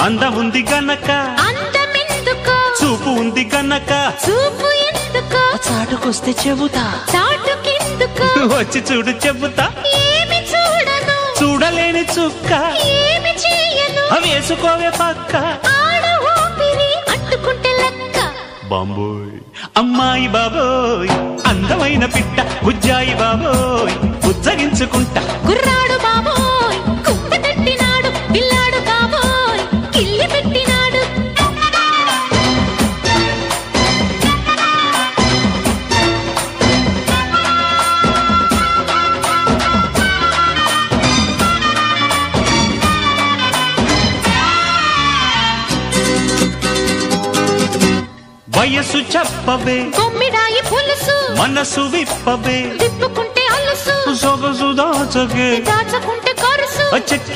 అందం ఉంది గనక అందమెందుకో చూపు ఉంది గనక చూపు ఎందుకో చాటుకొస్తే చెబుతా చాటుకెందుకో వచ్చి చూడు చెబుతా ఏమి చూడను చూడలేని చుక్క ఏమి చేయను వేసుకోవే పక్క ఆడ ఊపిరి అంటుకుంటే లెక్క బాంబోయ్ అమ్మాయి బాబోయ్ అందమైన పిట్ట బుజ్జాయి బాబోయ్ బుజ్జగించుకుంటా గుర్రాడు బాబోయ్ కుక్క తట్టినాడు పిల్లాడు బాబోయ్ కిల్లి పెట్టినాడు వయసు చెప్పవే కొమ్మిడాయి పులుసు మనసు విప్పవే తిప్పుకుంటే అలుసు సొగసు దాచగే దాచుకుంటే కొరుసు చెక్కి